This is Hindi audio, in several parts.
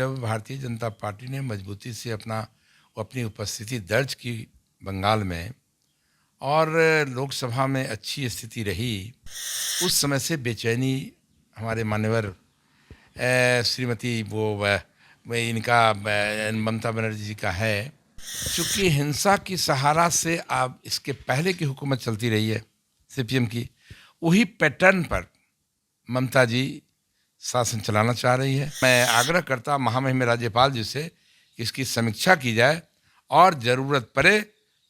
जब भारतीय जनता पार्टी ने मजबूती से अपनी उपस्थिति दर्ज की बंगाल में और लोकसभा में अच्छी स्थिति रही, उस समय से बेचैनी हमारे मान्यवर श्रीमती ममता बनर्जी जी का है। चूँकि हिंसा की सहारा से अब इसके पहले की हुकूमत चलती रही है सीपीएम की, वही पैटर्न पर ममता जी शासन चलाना चाह रही है। मैं आग्रह करता महामहिम राज्यपाल जी से कि इसकी समीक्षा की जाए और ज़रूरत पड़े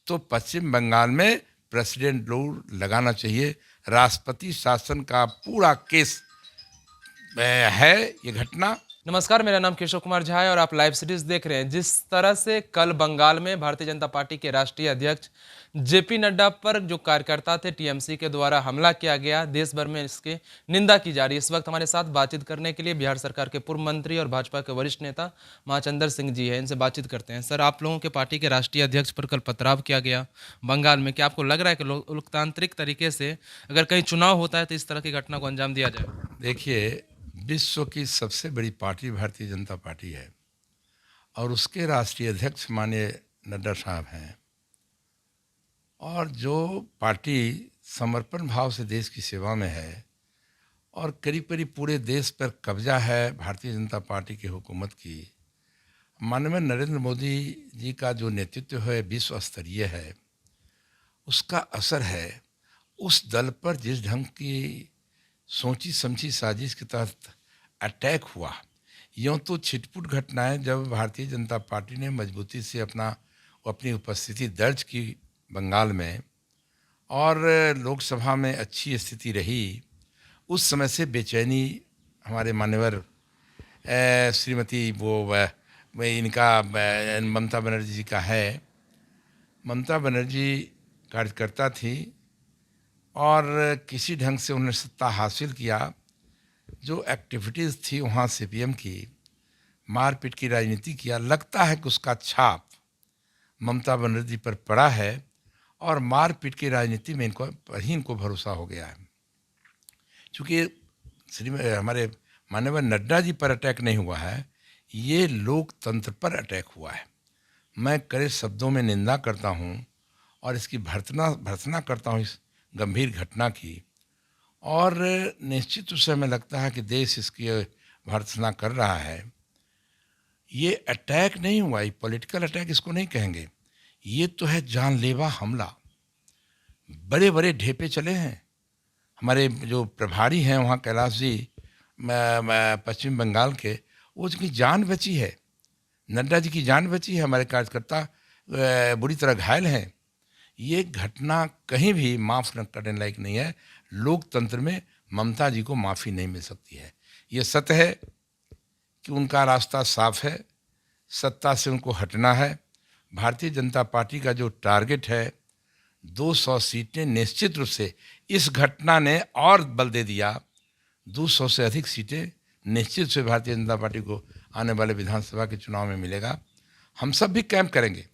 तो पश्चिम बंगाल में प्रेसिडेंट रूल लगाना चाहिए। राष्ट्रपति शासन का पूरा केस है ये घटना। नमस्कार, मेरा नाम केशव कुमार झा है और आप लाइव सीरीज देख रहे हैं। जिस तरह से कल बंगाल में भारतीय जनता पार्टी के राष्ट्रीय अध्यक्ष जेपी नड्डा पर जो कार्यकर्ता थे टीएमसी के द्वारा हमला किया गया, देश भर में इसकी निंदा की जा रही है। इस वक्त हमारे साथ बातचीत करने के लिए बिहार सरकार के पूर्व मंत्री और भाजपा के वरिष्ठ नेता महाचंद्र सिंह जी है। इनसे बातचीत करते हैं। सर, आप लोगों के पार्टी के राष्ट्रीय अध्यक्ष पर कल पथराव किया गया बंगाल में, क्या आपको लग रहा है कि लोकतांत्रिक तरीके से अगर कहीं चुनाव होता है तो इस तरह की घटना को अंजाम दिया जाए? देखिए, विश्व की सबसे बड़ी पार्टी भारतीय जनता पार्टी है और उसके राष्ट्रीय अध्यक्ष माननीय नड्डा साहब हैं, और जो पार्टी समर्पण भाव से देश की सेवा में है और करीब करीब पूरे देश पर कब्जा है भारतीय जनता पार्टी की हुकूमत की। माननीय नरेंद्र मोदी जी का जो नेतृत्व है विश्व स्तरीय है, उसका असर है उस दल पर। जिस ढंग की सोची समझी साजिश के तहत अटैक हुआ, यूँ तो छिटपुट घटनाएं जब भारतीय जनता पार्टी ने मजबूती से अपनी उपस्थिति दर्ज की बंगाल में और लोकसभा में अच्छी स्थिति रही, उस समय से बेचैनी हमारे मान्यवर श्रीमती ममता बनर्जी जी का है। ममता बनर्जी कार्यकर्ता थी और किसी ढंग से उन्होंने सत्ता हासिल किया। जो एक्टिविटीज़ थी वहाँ सीपीएम की, मारपीट की राजनीति किया, लगता है कि उसका छाप ममता बनर्जी पर पड़ा है और मारपीट की राजनीति में इनको भरोसा हो गया है। चूँकि हमारे माननीय नड्डा जी पर अटैक नहीं हुआ है, ये लोकतंत्र पर अटैक हुआ है। मैं कड़े शब्दों में निंदा करता हूँ और इसकी भर्त्सना करता हूँ इस गंभीर घटना की, और निश्चित रूप से हमें लगता है कि देश इसकी भर्त्सना कर रहा है। ये अटैक नहीं हुआ, ये पॉलिटिकल अटैक इसको नहीं कहेंगे, ये तो है जानलेवा हमला। बड़े बड़े ढेपे चले हैं। हमारे जो प्रभारी हैं वहाँ कैलाश जी पश्चिम बंगाल के, वो उसकी जान बची है, नड्डा जी की जान बची है, हमारे कार्यकर्ता बुरी तरह घायल हैं। ये घटना कहीं भी माफ़ न करने लायक नहीं है। लोकतंत्र में ममता जी को माफ़ी नहीं मिल सकती है। ये सत्य है कि उनका रास्ता साफ है, सत्ता से उनको हटना है। भारतीय जनता पार्टी का जो टारगेट है 200 सीटें, निश्चित रूप से इस घटना ने और बल दे दिया। 200 से अधिक सीटें निश्चित से भारतीय जनता पार्टी को आने वाले विधानसभा के चुनाव में मिलेगा। हम सब भी कैंप करेंगे।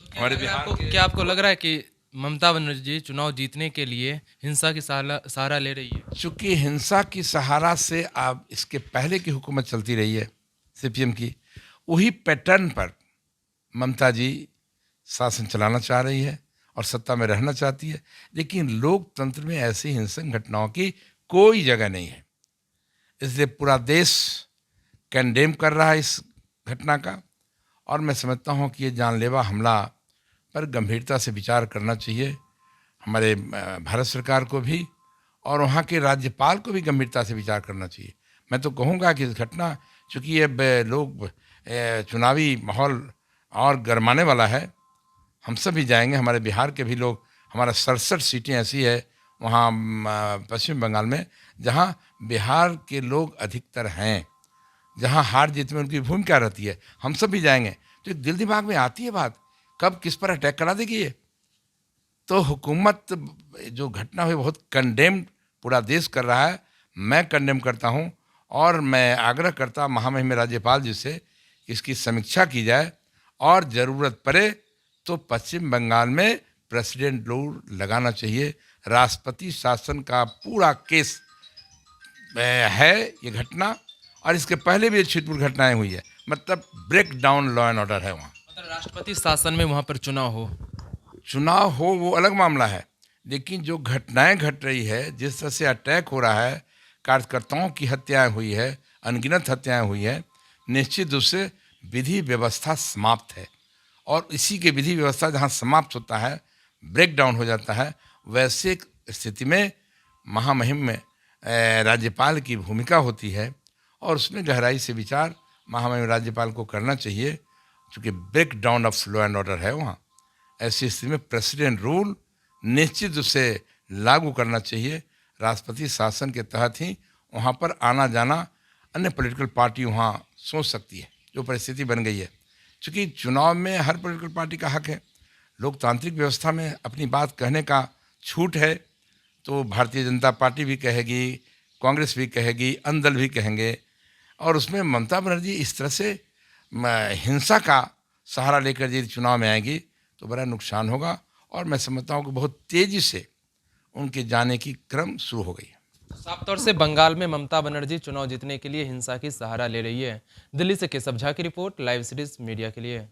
हमारे बिहार क्या आपको लग रहा है कि ममता बनर्जी चुनाव जीतने के लिए हिंसा की सहारा ले रही है? चूँकि हिंसा की सहारा से अब इसके पहले की हुकूमत चलती रही है सीपीएम की, वही पैटर्न पर ममता जी शासन चलाना चाह रही है और सत्ता में रहना चाहती है। लेकिन लोकतंत्र में ऐसी हिंसक घटनाओं की कोई जगह नहीं है, इसलिए पूरा देश कंडेम कर रहा है इस घटना का। और मैं समझता हूँ कि ये जानलेवा हमला पर गंभीरता से विचार करना चाहिए हमारे भारत सरकार को भी, और वहाँ के राज्यपाल को भी गंभीरता से विचार करना चाहिए। मैं तो कहूँगा कि इस घटना, चूँकि ये लोग चुनावी माहौल और गरमाने वाला है, हम सब भी जाएंगे। हमारे बिहार के भी लोग, हमारा 67 सीटें ऐसी है वहाँ पश्चिम बंगाल में जहाँ बिहार के लोग अधिकतर हैं, जहाँ हार जीत में उनकी भूमिका रहती है। हम सब भी जाएंगे। तो दिल दिमाग में आती है बात, कब किस पर अटैक करा देगी ये। तो हुकूमत जो घटना हुई बहुत कंडेम पूरा देश कर रहा है, मैं कंडेम करता हूँ और मैं आग्रह करता महामहिम राज्यपाल जी से इसकी समीक्षा की जाए और ज़रूरत पड़े तो पश्चिम बंगाल में प्रेसिडेंट रूल लगाना चाहिए। राष्ट्रपति शासन का पूरा केस है ये घटना, और इसके पहले भी छिटपुट घटनाएं हुई है। मतलब break down law and order है वहाँ। मतलब राष्ट्रपति शासन में वहाँ पर चुनाव हो वो अलग मामला है, लेकिन जो घटनाएं घट रही है, जिस तरह से अटैक हो रहा है, कार्यकर्ताओं की हत्याएं हुई है, अनगिनत हत्याएं हुई है, निश्चित रूप से विधि व्यवस्था समाप्त है। और इसी के विधि व्यवस्था जहाँ समाप्त होता है, ब्रेक डाउन हो जाता है, वैसे स्थिति में महामहिम में राज्यपाल की भूमिका होती है और उसमें गहराई से विचार महामहिम राज्यपाल को करना चाहिए, क्योंकि break down of law and order है वहाँ। ऐसी स्थिति में प्रेसिडेंट रूल निश्चित रूप से लागू करना चाहिए। राष्ट्रपति शासन के तहत ही वहाँ पर आना जाना अन्य पॉलिटिकल पार्टी वहाँ सोच सकती है, जो परिस्थिति बन गई है। क्योंकि चुनाव में हर पॉलिटिकल पार्टी का हक है, लोकतांत्रिक व्यवस्था में अपनी बात कहने का छूट है। तो भारतीय जनता पार्टी भी कहेगी, कांग्रेस भी कहेगी, अन्य दल भी कहेंगे, और उसमें ममता बनर्जी इस तरह से हिंसा का सहारा लेकर यदि चुनाव में आएगी तो बड़ा नुकसान होगा। और मैं समझता हूँ कि बहुत तेज़ी से उनके जाने की क्रम शुरू हो गई है। साफ तौर से बंगाल में ममता बनर्जी चुनाव जीतने के लिए हिंसा की सहारा ले रही है। दिल्ली से केशव झा की रिपोर्ट, लाइव सीरीज मीडिया के लिए।